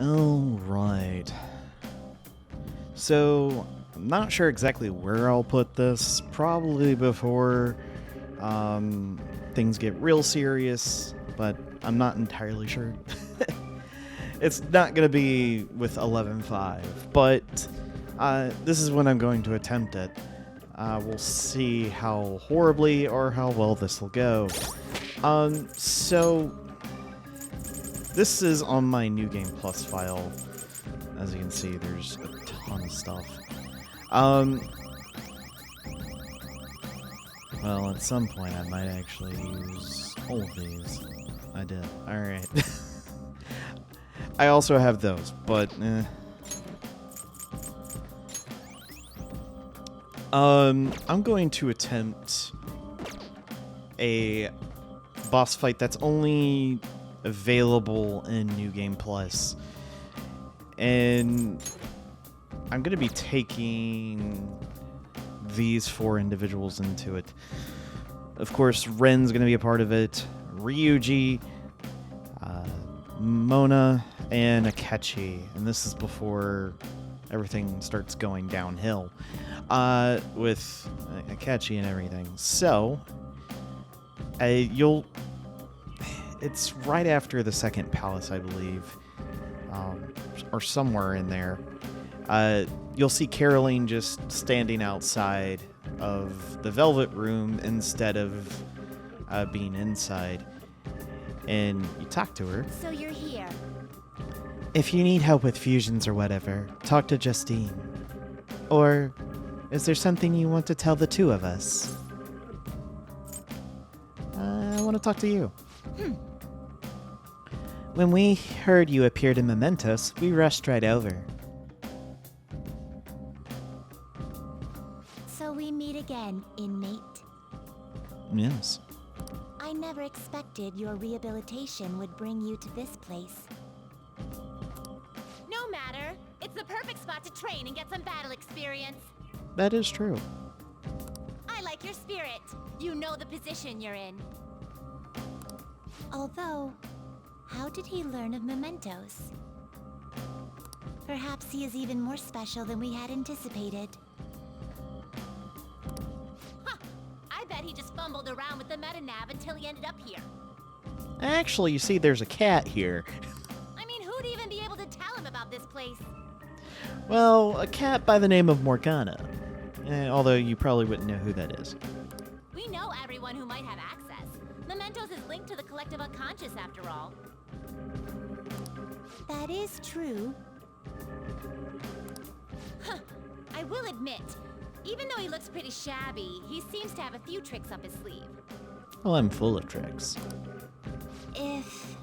All right. So, I'm not sure exactly where I'll put this. Probably before things get real serious, but I'm not entirely sure. It's not going to be with 11.5, but this is when I'm going to attempt it. We'll see how horribly or how well this will go. So this is on my New Game Plus file. As you can see, there's a ton of stuff. Well, at some point I might actually use all of these. I did. Alright. I also have those, but I'm going to attempt a boss fight that's only available in New Game Plus. And I'm going to be taking these 4 individuals into it. Of course, Ren's going to be a part of it, Ryuji, Mona, and Akechi. And this is before everything starts going downhill with Akechi and everything. So, it's right after the second palace, I believe, or somewhere in there. You'll see Caroline just standing outside of the Velvet Room instead of being inside. And you talk to her. So you're here. If you need help with fusions or whatever, talk to Justine. Or is there something you want to tell the two of us? I want to talk to you. When we heard you appeared in Mementos, we rushed right over. So we meet again, inmate. Yes. I never expected your rehabilitation would bring you to this place. No matter. It's the perfect spot to train and get some battle experience. That is true. I like your spirit. You know the position you're in. Although, how did he learn of mementos? Perhaps he is even more special than we had anticipated. Huh! I bet he just fumbled around with the metanav until he ended up here. Actually, you see, there's a cat here. I mean, who'd even be able to tell him about this place? Well, a cat by the name of Morgana. Although you probably wouldn't know who that is. We know everyone who might have access. Mementos is linked to the collective unconscious, after all. That is true. Huh. I will admit, even though he looks pretty shabby, he seems to have a few tricks up his sleeve. Well, I'm full of tricks. If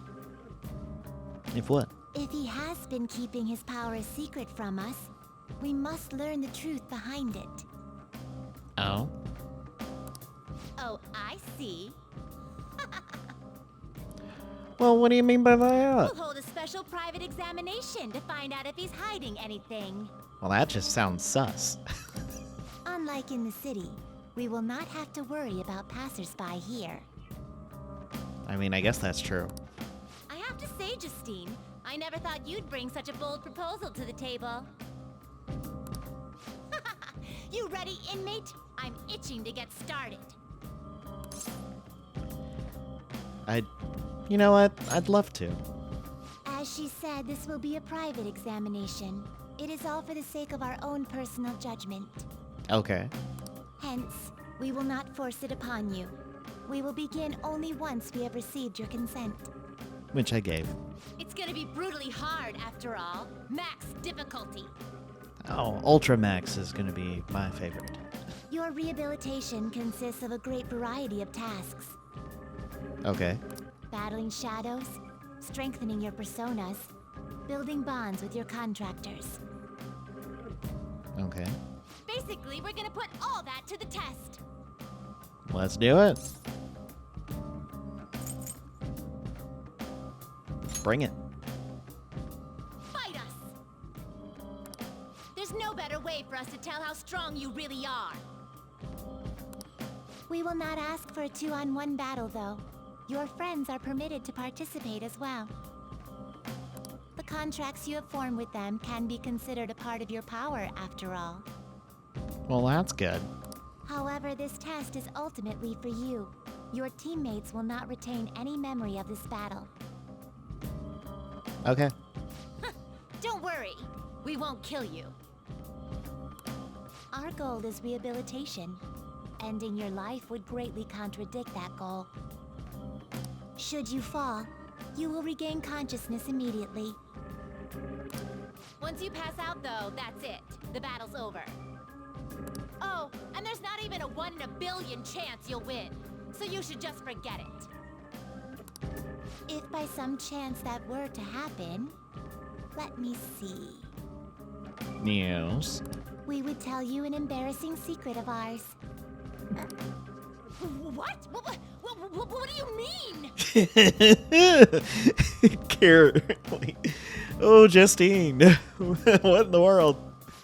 What? If he has been keeping his power a secret from us, we must learn the truth behind it. Oh? Oh, I see. Well, what do you mean by that? We'll hold a special private examination to find out if he's hiding anything. Well, that just sounds sus. Unlike in the city, we will not have to worry about passersby here. I mean, I guess that's true. I have to say, Justine, I never thought you'd bring such a bold proposal to the table. You ready, inmate? I'm itching to get started. You know what? I'd love to. As she said, this will be a private examination. It is all for the sake of our own personal judgment. Okay. Hence, we will not force it upon you. We will begin only once we have received your consent. Which I gave. It's gonna be brutally hard, after all. Max difficulty. Oh, Ultra Max is gonna be my favorite. Your rehabilitation consists of a great variety of tasks. Okay. Battling shadows, strengthening your personas, building bonds with your contractors. Okay. Basically, we're gonna put all that to the test. Let's do it. Bring it. Fight us! There's no better way for us to tell how strong you really are. We will not ask for a 2-on-1 battle, though. Your friends are permitted to participate as well. The contracts you have formed with them can be considered a part of your power, after all. Well, that's good. However, this test is ultimately for you. Your teammates will not retain any memory of this battle. Okay. Don't worry, we won't kill you. Our goal is rehabilitation. Ending your life would greatly contradict that goal. Should you fall, you will regain consciousness immediately. Once you pass out, though, that's it. The battle's over. Oh, and there's not even a 1 in a billion chance you'll win, so you should just forget it. If by some chance that were to happen, let me see. Yes. We would tell you an embarrassing secret of ours. What? What do you mean? Carefully. Oh, Justine. What in the world?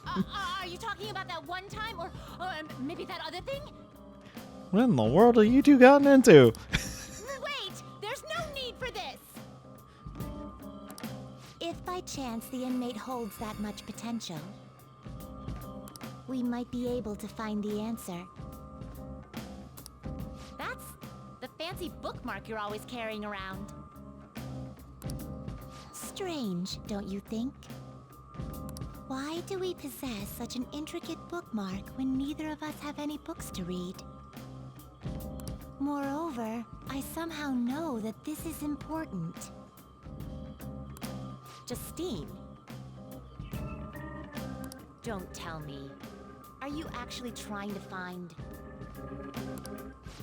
Are you talking about that one time, or maybe that other thing? What in the world are you two gotten into? Wait! There's no need for this! If by chance the inmate holds that much potential, we might be able to find the answer. That's the fancy bookmark you're always carrying around. Strange, don't you think? Why do we possess such an intricate bookmark when neither of us have any books to read? Moreover, I somehow know that this is important. Justine? Don't tell me. Are you actually trying to find...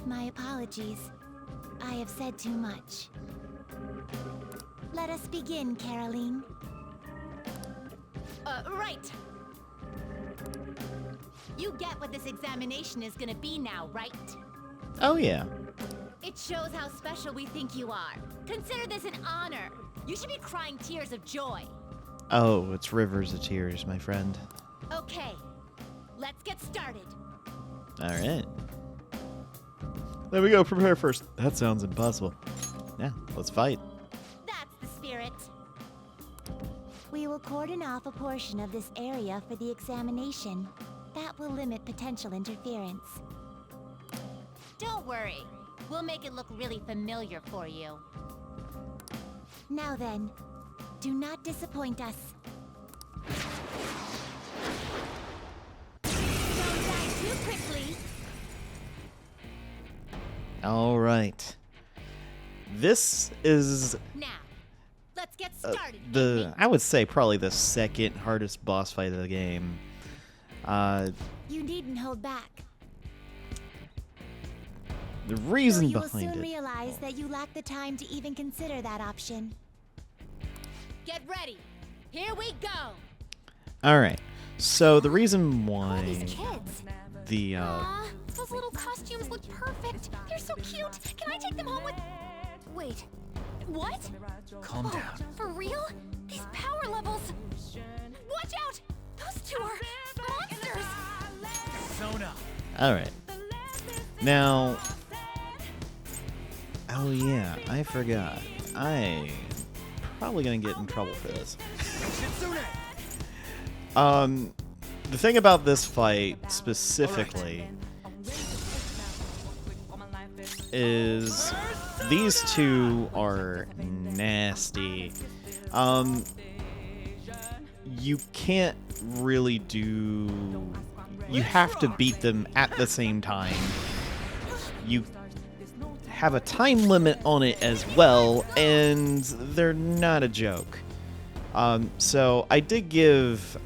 My apologies. I have said too much. Let us begin, Caroline. Right. You get what this examination is gonna be now, right? Oh, yeah. It shows how special we think you are. Consider this an honor. You should be crying tears of joy. Oh, it's rivers of tears, my friend. Okay, let's get started. All right. There we go. Prepare first. That sounds impossible. Yeah, let's fight. That's the spirit. We will cordon off a portion of this area for the examination. That will limit potential interference. Don't worry. We'll make it look really familiar for you. Now then, do not disappoint us. Don't die too quickly. All right. This is Now, let's get started. I would say probably the second hardest boss fight of the game. You needn't hold back. The reason You will behind soon it. realize that you lack the time to even consider that option. Get ready. Here we go. All right. So the reason All why these kids. the Those little costumes look perfect. They're so cute. Can I take them home with... Wait. What? calm down. For real? These power levels. Watch out. Those two are monsters. All right. Now. Oh yeah, I forgot. I probably gonna get in trouble for this. The thing about this fight specifically is these two are nasty. You can't really do... You have to beat them at the same time. You have a time limit on it as well, and they're not a joke. So I did give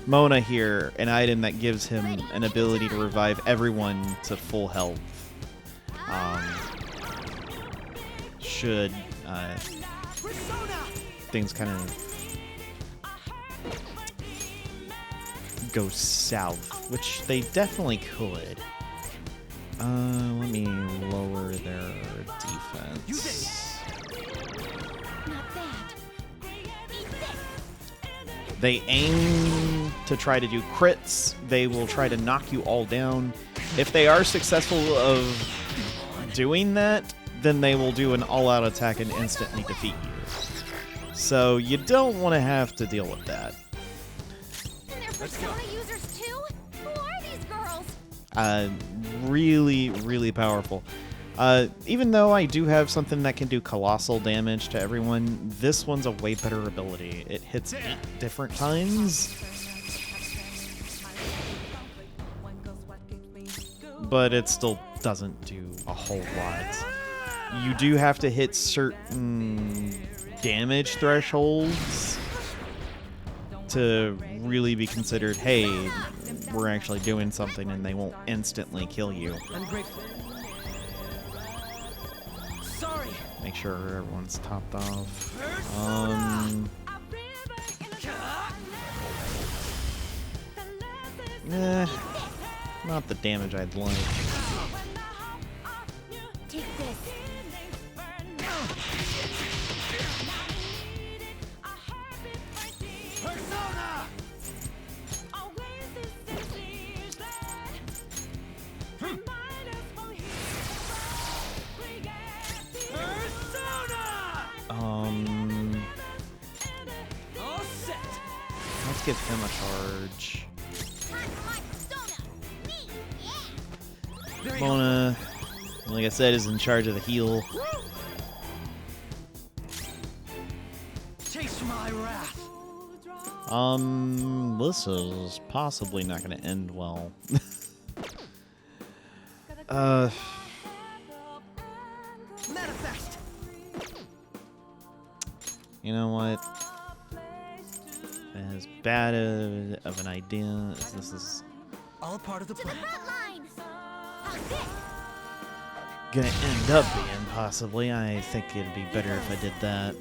Mona here an item that gives him an ability to revive everyone to full health. Should things kind of go south, which they definitely could. Let me lower their defense. Not bad. Eat this. They aim to try to do crits. They will try to knock you all down. If they are successful of doing that, then they will do an all-out attack and instantly defeat you. So you don't want to have to deal with that. And they're Persona users too? Who are these girls? Really, really powerful. Even though I do have something that can do colossal damage to everyone, this one's a way better ability. It hits 8 different times. But it still doesn't do a whole lot. You do have to hit certain damage thresholds to really be considered, hey, we're actually doing something, and they won't instantly kill you. Sorry. Make sure everyone's topped off. Not the damage I'd like. Take this. Persona! All set. Let's give him a charge. Mona, like I said, is in charge of the heal. Chase my wrath. This is possibly not going to end well. Manifest. You know what? As bad of an idea as this is All part of the plan. gonna end up being, possibly, I think it'd be better if I did that.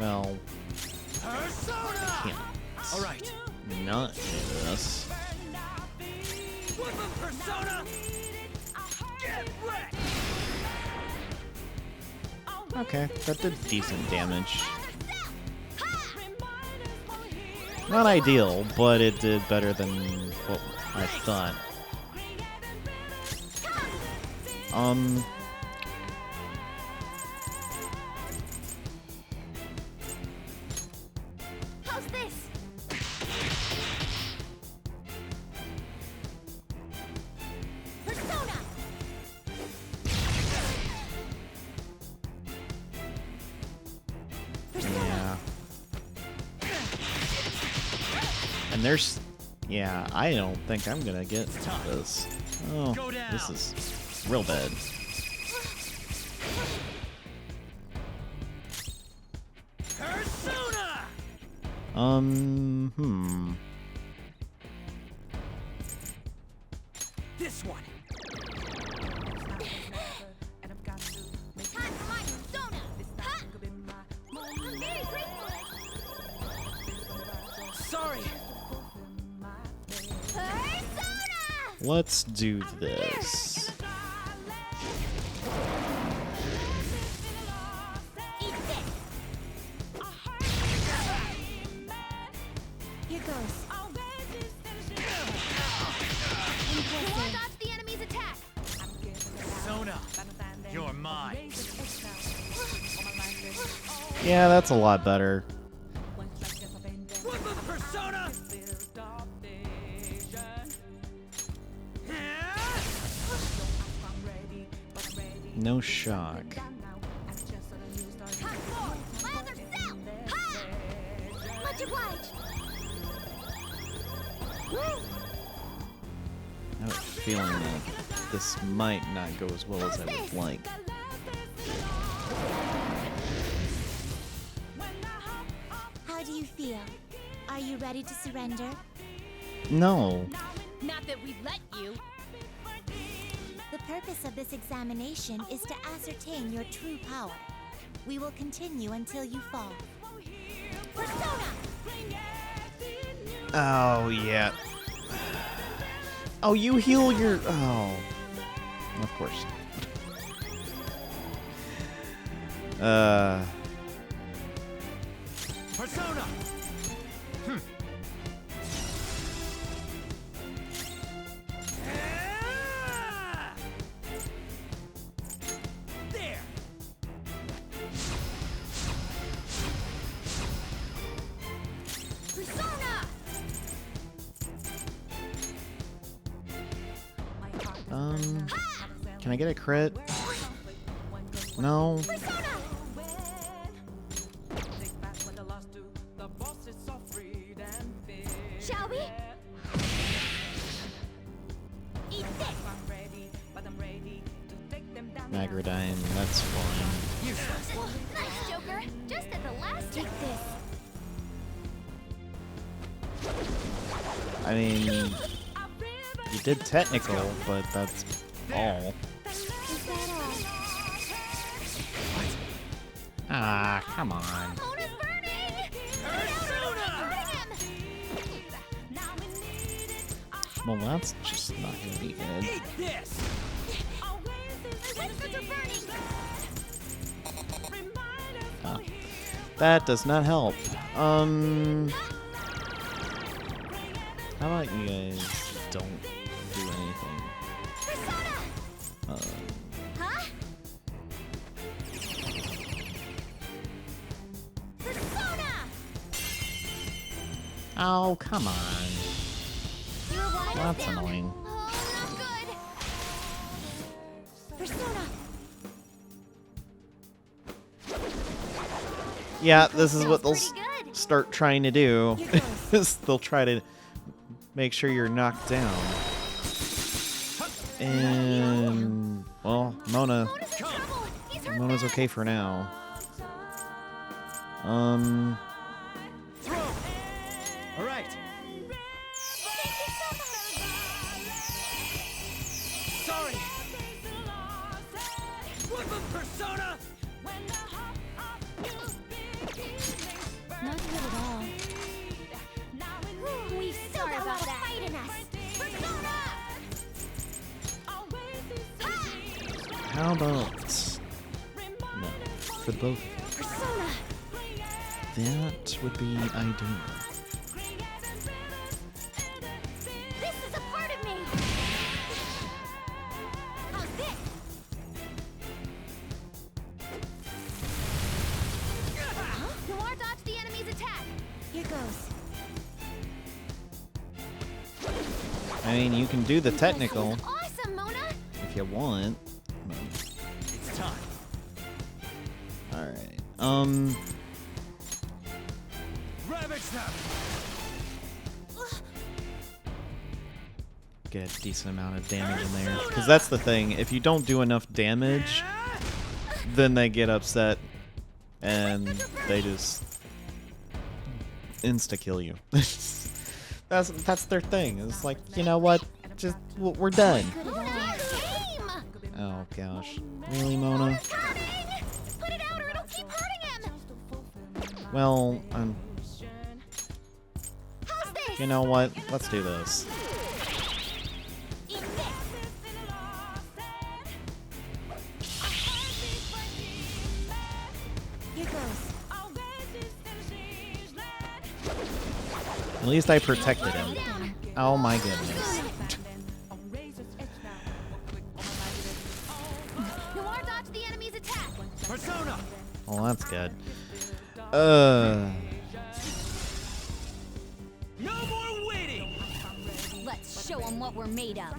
Well, can't All right. not do this. Weapon Persona. Get wrecked. Okay, that did decent damage. Not ideal, but it did better than what I thought. How's this? Persona! Yeah. And there's... Yeah, I don't think I'm gonna get this. Oh, this is real bad. Persona. This one. Time for my persona! Ha! Very grateful! Sorry. Persona! Let's do this. Eat this! Here goes. You ward off the enemy's attack! Persona. You're mine. Yeah, that's a lot better. Weapon Persona. No shock. Come forward! My other self! Ha! Much obliged! I have a feeling that this might not go as well as I would like. How do you feel? Are you ready to surrender? No. Not that we'd let you. The purpose of this examination is to ascertain your true power. We will continue until you fall. Persona! Oh, yeah. Oh, you heal your... Oh. Of course. Persona. Can I get a crit? No. Shall we? Eat this! Magradine, that's fine. Nice, Joker! Just at the last Take this. I mean, you did technical, but that's all. Is that all? Ah, come on. Mona's burning! Well, that's just not gonna be good. Eat this! Oh, that does not help. How about you guys don't do anything? Huh? Persona! Oh, come on. You're wide That's open. annoying. Oh, not good. Persona! Yeah, this is what they'll Smells pretty good. start trying to do. Here goes. They'll try to make sure you're knocked down. And well, Mona's in trouble. He's hurt Mona's bad. okay for now. Throw! Alright. Thank you so much. Sorry. Woodland persona! Not good at all. We still got a lot of fight in us. Persona! How about no for the both? Persona! That would be ideal. This is a part of me! How's this? Huh? Noir dodge the enemy's attack! Here goes. I mean, you can do the That technical was awesome, Mona! if you want. It's time. All right. Ravage them! Get a decent amount of damage in there, because that's the thing. If you don't do enough damage, then they get upset and they just insta kill you. that's their thing. It's like, you know what? Just we're done. Good at all. Aim! Oh gosh, really, Mona? Coming! Put it out or it'll keep hurting him! Well, How's this? you know what? Let's do this. Eat this! Here goes. At least I protected him. Oh my goodness. Noir dodge the enemy's attack! Persona! Well, that's good. No more waiting! Let's show them what we're made of.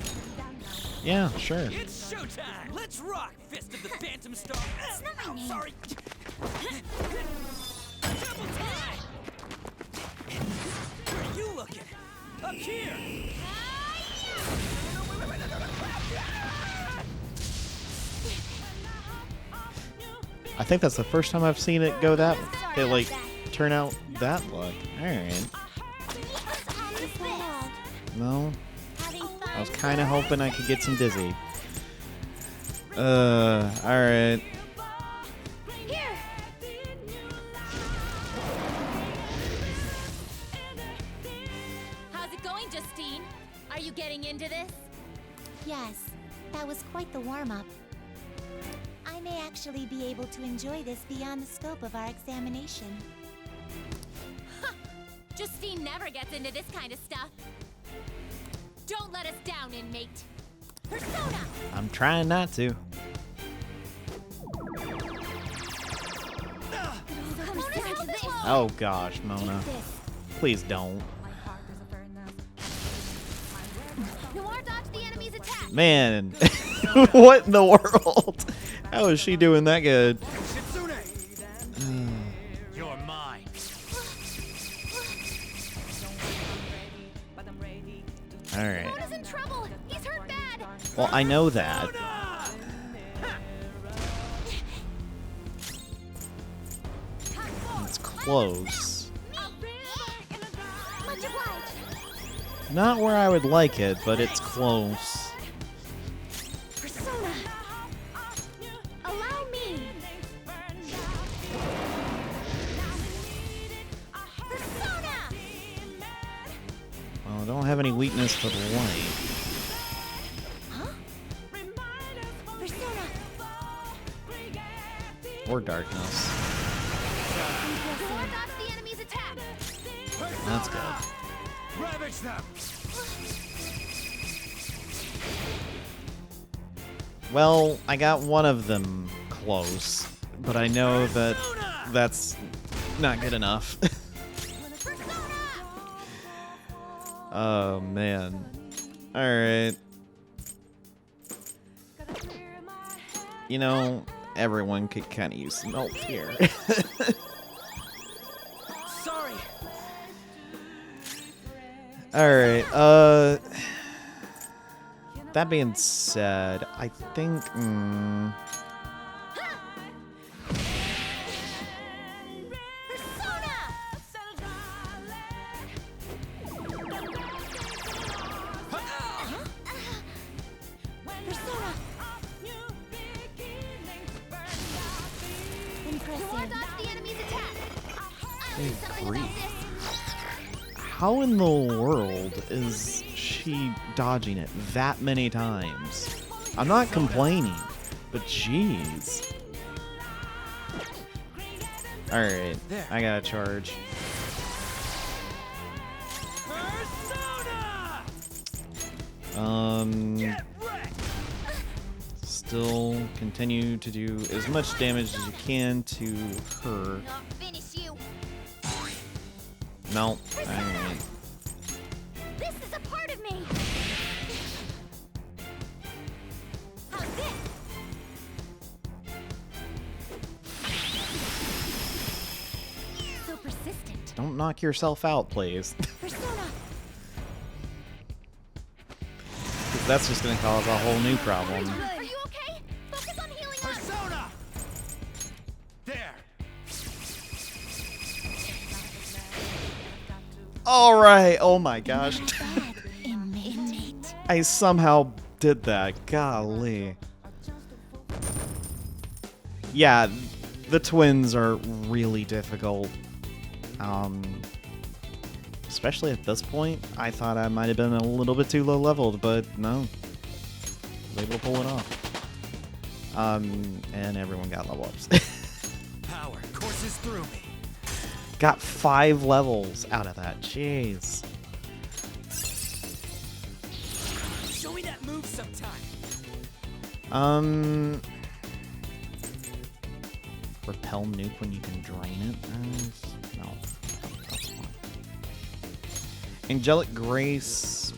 Yeah, sure. It's showtime! Let's rock, Fist of the Phantom Star! It's not my name. Sorry! Double time! Where are you looking? Up here! I think that's the first time I've seen it go that. It like turn out that look. All right. No, I was kind of hoping I could get some dizzy. All right. Here! How's it going, Justine? Are you getting into this? Yes, that was quite the warm-up. I may actually be able to enjoy this beyond the scope of our examination. Justine never gets into this kind of stuff. Don't let us down, inmate. Persona! I'm trying not to. Oh gosh, Mona. Please don't. Noir dodge the enemy's attack! Man, what in the world? How is she doing that good? You're mine. Alright. Lord is in trouble. He's hurt bad. Well, I know that. It's close. Much obliged. Not where I would like it, but it's close. Persona. Allow me. Persona. Well, I don't have any weakness to the light. Huh? Persona. Or darkness. Ward off the enemy's attack. That's good. Ravage them. Well, I got one of them close, but I know that that's not good enough. Oh, man. Alright. You know, everyone could kind of use some help here. Sorry. Alright, that being said, I think, Persona. Impressive. Ward off the enemy's attack. I'll do something about this. how in the world is she dodging it that many times? I'm not complaining, but jeez. Alright, I gotta charge. Persona! Still continue to do as much damage as you can to her. I'll finish you. No, alright. This is a part of me. How's this? So persistent. Don't knock yourself out, please. Persona. 'Cause that's just gonna cause a whole new problem. Are you okay? Focus on healing up. Persona! There. Alright, oh my gosh. Inmate. I somehow did that. Golly. Yeah, the twins are really difficult. Especially at this point. I thought I might have been a little bit too low leveled, but no. Was able to pull it off. And everyone got level ups. Power courses through me. Got 5 levels out of that. Jeez. Show me that move sometime. Repel nuke when you can drain it? No. That's fine. Angelic Grace.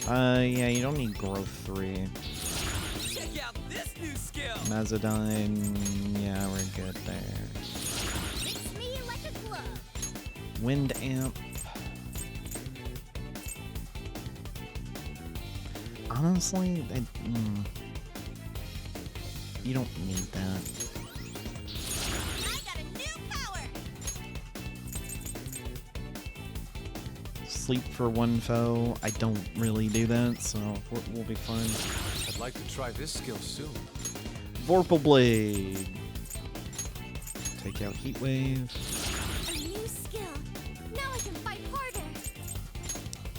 Yeah, you don't need growth 3. Check out this new skill. Mazodine, yeah, we're good there. Fix me like a glove. Wind Amp. Honestly, you don't need that. I got a new power. Sleep for one foe. I don't really do that, so we'll be fine. I'd like to try this skill soon. Vorpal Blade. Take out Heat Wave. A new skill. Now I can fight harder.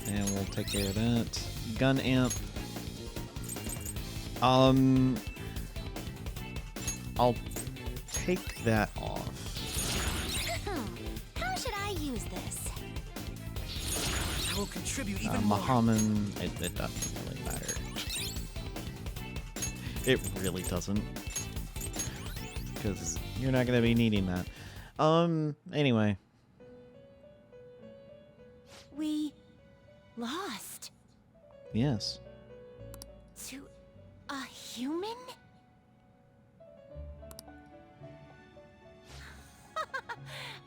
And we'll take care of that. Gun Amp. I'll take that off. How should I use this? I will contribute even more. Muhammad, it doesn't really matter. It really doesn't. Because you're not going to be needing that. Anyway. We Lost? Yes. To a human?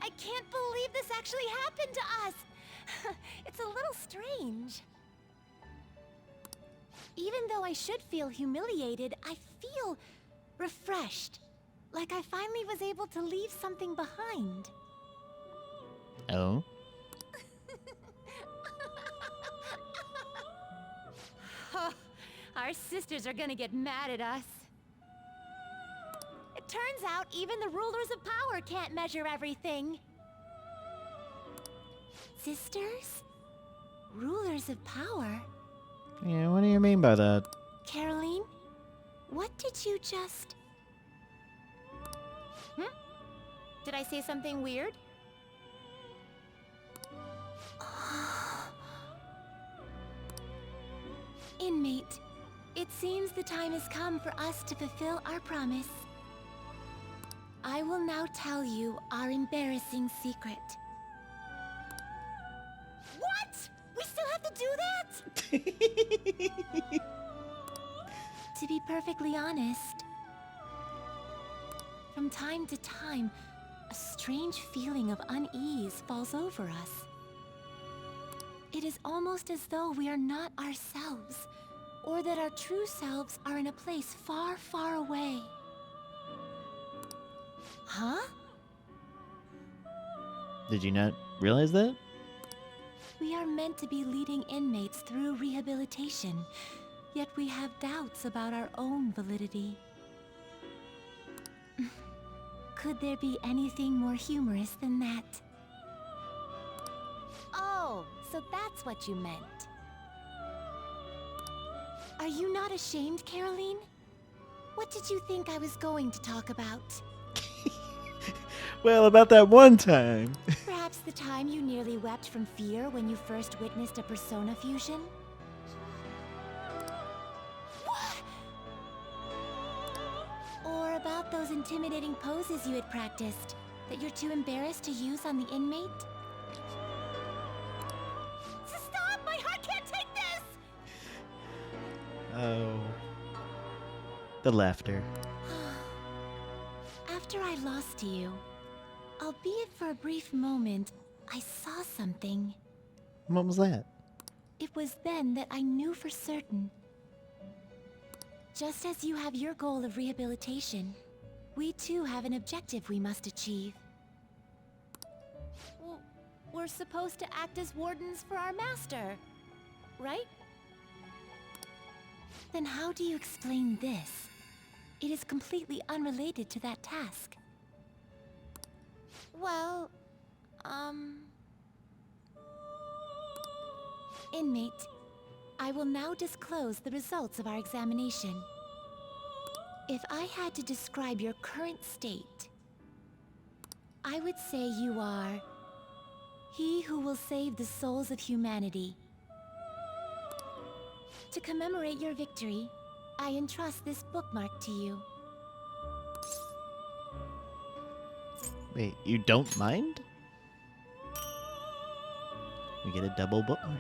I can't believe this actually happened to us! It's a little strange. Even though I should feel humiliated, I feel refreshed. Like I finally was able to leave something behind. Oh? Our sisters are gonna get mad at us. It turns out even the rulers of power can't measure everything. Sisters? Rulers of power? Yeah, what do you mean by that? Caroline, what did you just... Did I say something weird? Inmate, it seems the time has come for us to fulfill our promise. I will now tell you our embarrassing secret. What? We still have to do that? To be perfectly honest, from time to time, a strange feeling of unease falls over us. It is almost as though we are not ourselves, or that our true selves are in a place far, far away. Huh? Did you not realize that? We are meant to be leading inmates through rehabilitation, yet we have doubts about our own validity. Could there be anything more humorous than that? Oh, so that's what you meant. Are you not ashamed, Caroline? What did you think I was going to talk about? Well, about that one time. Perhaps the time you nearly wept from fear when you first witnessed a persona fusion? What? Or about those intimidating poses you had practiced that you're too embarrassed to use on the inmate? Stop! My heart can't take this! Oh. The laughter. After I lost you, albeit for a brief moment, I saw something. What was that? It was then that I knew for certain. Just as you have your goal of rehabilitation, we too have an objective we must achieve. Well, we're supposed to act as wardens for our master, right? Then how do you explain this? It is completely unrelated to that task. Well, Inmate, I will now disclose the results of our examination. If I had to describe your current state, I would say you are he who will save the souls of humanity. To commemorate your victory, I entrust this bookmark to you. Wait, you don't mind? We get a double bookmark.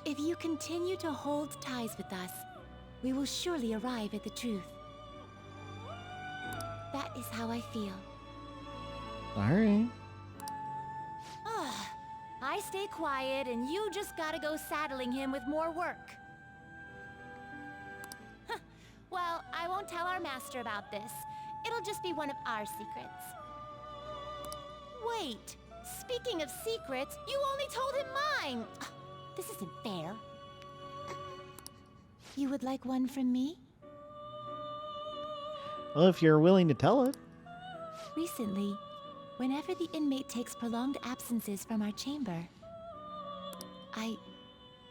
If you continue to hold ties with us, we will surely arrive at the truth. That is how I feel. Alright. I stay quiet and you just gotta go saddling him with more work. Well, I won't tell our master about this. It'll just be one of our secrets. Wait, speaking of secrets, you only told him mine! This isn't fair. You would like one from me? Well, if you're willing to tell it. Recently, whenever the inmate takes prolonged absences from our chamber, I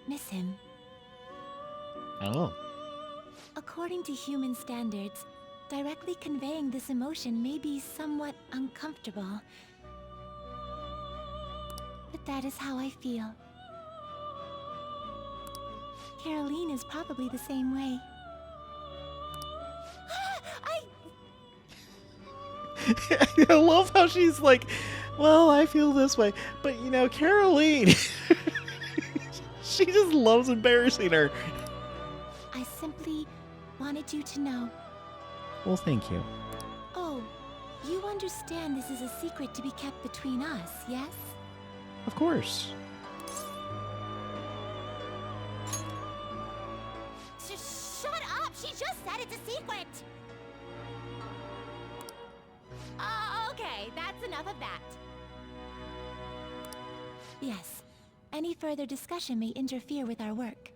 miss him. Oh. According to human standards, directly conveying this emotion may be somewhat uncomfortable. But that is how I feel. Caroline is probably the same way. I love how she's like Well, I feel this way. But, you know, Caroline, she just loves embarrassing her. I simply wanted you to know. Well, thank you. Oh, you understand this is a secret to be kept between us, yes? Of course. Shut up! She just said it's a secret! Okay, that's enough of that. Yes, any further discussion may interfere with our work.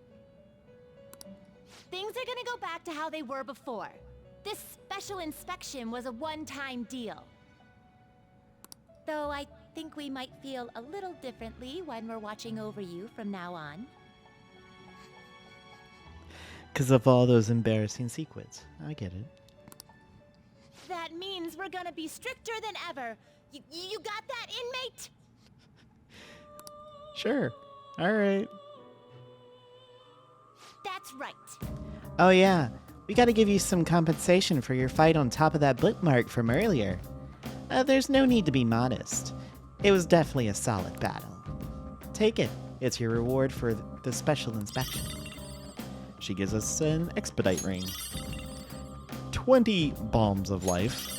Things are gonna go back to how they were before. This special inspection was a one-time deal. Though I think we might feel a little differently when we're watching over you from now on. Because of all those embarrassing secrets. I get it. That means we're gonna be stricter than ever. You got that, inmate? Sure. All right. That's right. Oh, yeah. We gotta give you some compensation for your fight on top of that bookmark from earlier. There's no need to be modest. It was definitely a solid battle. Take it. It's your reward for the special inspection. She gives us an expedite ring. 20 bombs of life.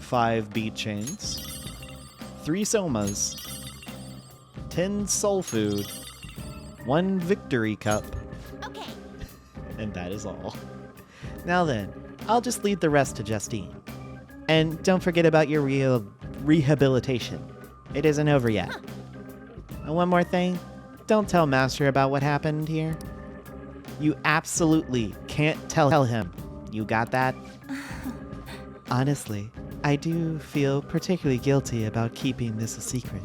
5 bead chains. 3 somas. 10 soul food. 1 victory cup. Okay. And that is all. Now then, I'll just leave the rest to Justine. And don't forget about your rehabilitation. It isn't over yet. Huh. And one more thing, don't tell Master about what happened here. You absolutely can't tell him. You got that? Honestly, I do feel particularly guilty about keeping this a secret.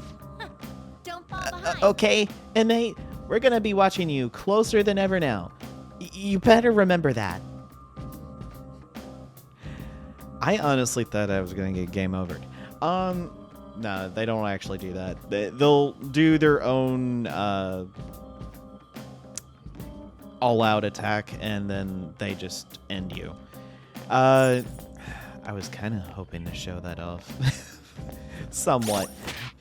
Don't fall behind. Okay, inmate, we're gonna be watching you closer than ever now. You better remember that. I honestly thought I was gonna get game overed. No, they don't actually do that. They'll do their own all-out attack, and then they just end you. I was kind of hoping to show that off, somewhat,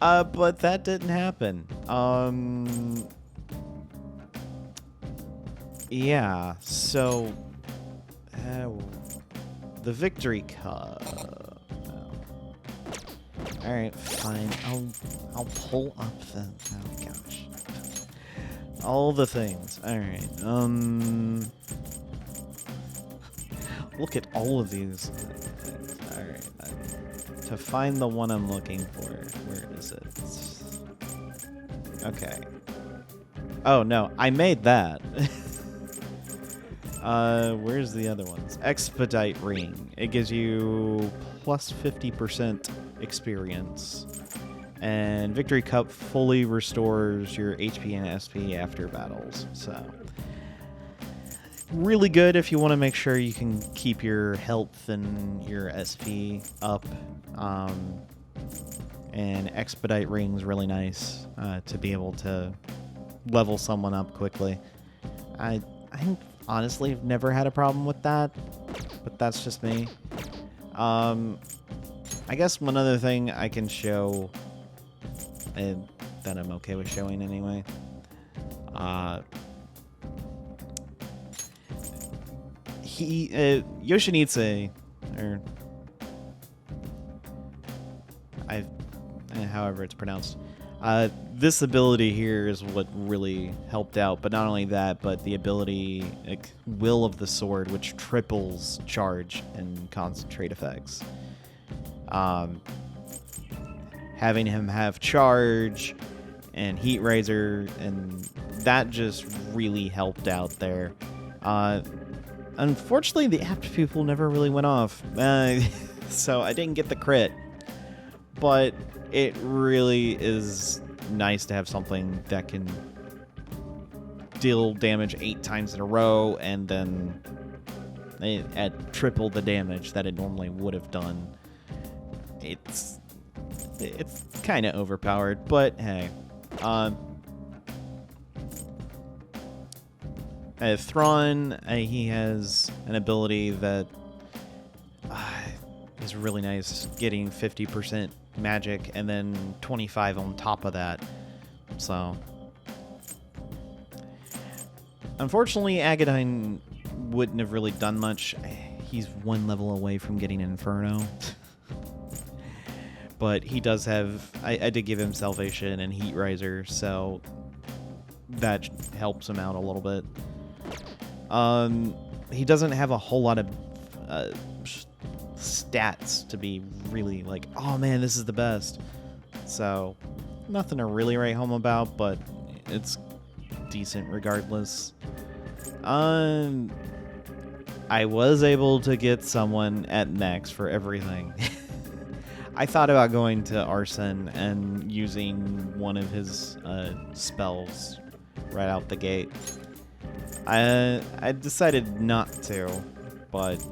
but that didn't happen. Yeah. So, the victory cup. All right, fine. I'll pull up the. Oh gosh. All the things. All right. Look at all of these things. All right. To find the one I'm looking for, where is it? Okay. Oh no, I made that. Where's the other ones? Expedite ring. It gives you plus 50% experience. And Victory Cup fully restores your HP and SP after battles. So, really good if you want to make sure you can keep your health and your SP up. And Expedite ring's really nice to be able to level someone up quickly. I honestly have never had a problem with that, but that's just me. I guess one other thing I can show that I'm okay with showing anyway. Yoshinitsu, or however it's pronounced. This ability here is what really helped out, but not only that, but the ability, like, Will of the Sword, which triples charge and concentrate effects. Having him have charge and heat razor, and that just really helped out there. Unfortunately, the apt pupil never really went off, so I didn't get the crit, but it really is nice to have something that can deal damage 8 times in a row, and then at triple the damage that it normally would have done. It's kind of overpowered, but hey. Thrawn, he has an ability that is really nice, getting 50% magic and then 25 on top of that. So, unfortunately, Agadine wouldn't have really done much. He's one level away from getting Inferno. But he does have... I did give him Salvation and Heat Riser, so that helps him out a little bit. He doesn't have a whole lot of stats to be really like, oh man, this is the best. So, nothing to really write home about, but it's decent regardless. I was able to get someone at max for everything. I thought about going to Arson and using one of his spells right out the gate. I decided not to, but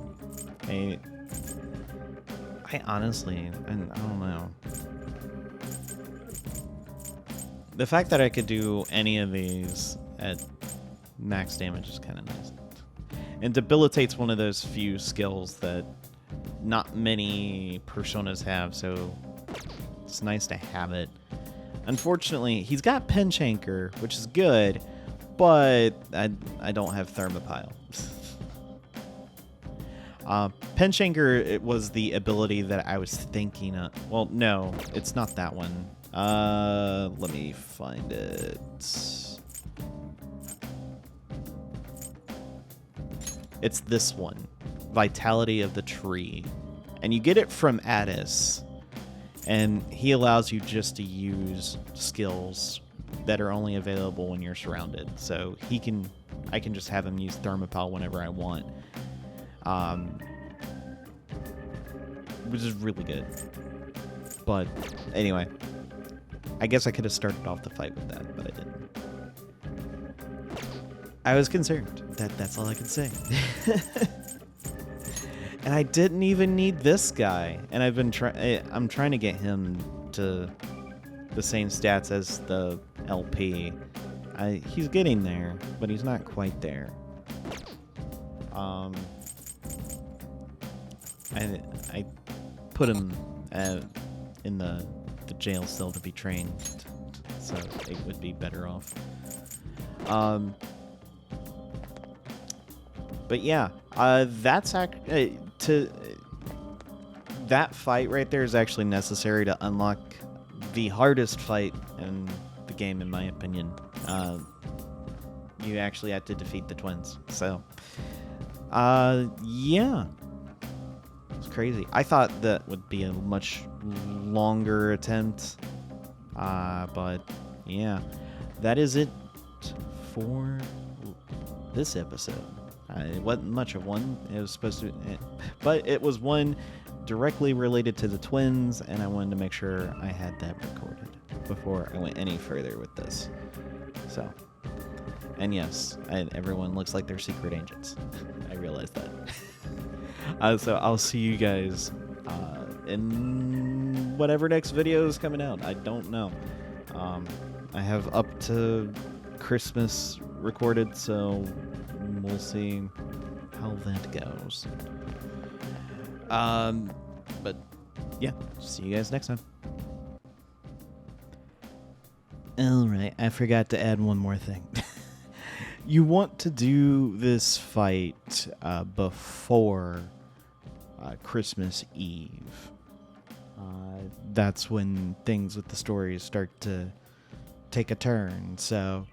I honestly, and I don't know. The fact that I could do any of these at max damage is kind of nice. And Debilitate's one of those few skills that not many personas have, so it's nice to have it. Unfortunately, he's got Pinchanker, which is good, but I don't have Thermopyle. Pinchanker, it was the ability that I was thinking of. Well, no, it's not that one. Let me find it. It's this one. Vitality of the Tree. And you get it from Addis. And he allows you just to use skills that are only available when you're surrounded. So I can just have him use Thermopyle whenever I want. Which is really good. But anyway, I guess I could have started off the fight with that, but I didn't. I was concerned. That's all I can say. And I didn't even need this guy. And I'm trying to get him to the same stats as the LP. He's getting there, but he's not quite there. I put him in the jail cell to be trained, so it would be better off. But yeah, that's that fight right there is actually necessary to unlock the hardest fight in the game, in my opinion. You actually have to defeat the twins. So, yeah. It's crazy. I thought that would be a much longer attempt. But, yeah. That is it for this episode. It wasn't much of one. It was supposed to... But it was one directly related to the twins, and I wanted to make sure I had that recorded before I went any further with this. So... And yes, everyone looks like they're secret agents. I realize that. So I'll see you guys in whatever next video is coming out. I don't know. I have up to Christmas recorded, so we'll see how that goes. But yeah, see you guys next time. Alright, I forgot to add one more thing. You want to do this fight before Christmas Eve. That's when things with the stories start to take a turn. So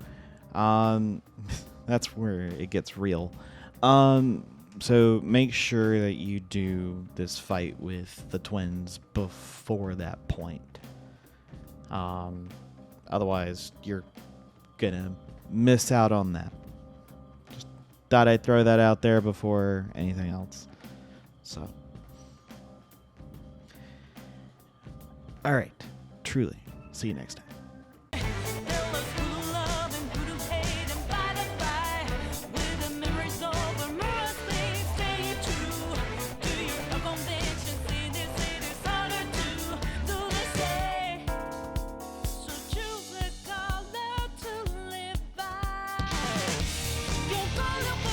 that's where it gets real. So make sure that you do this fight with the twins before that point. Otherwise, you're gonna miss out on that. Just thought I'd throw that out there before anything else. So, all right, truly. See you next time.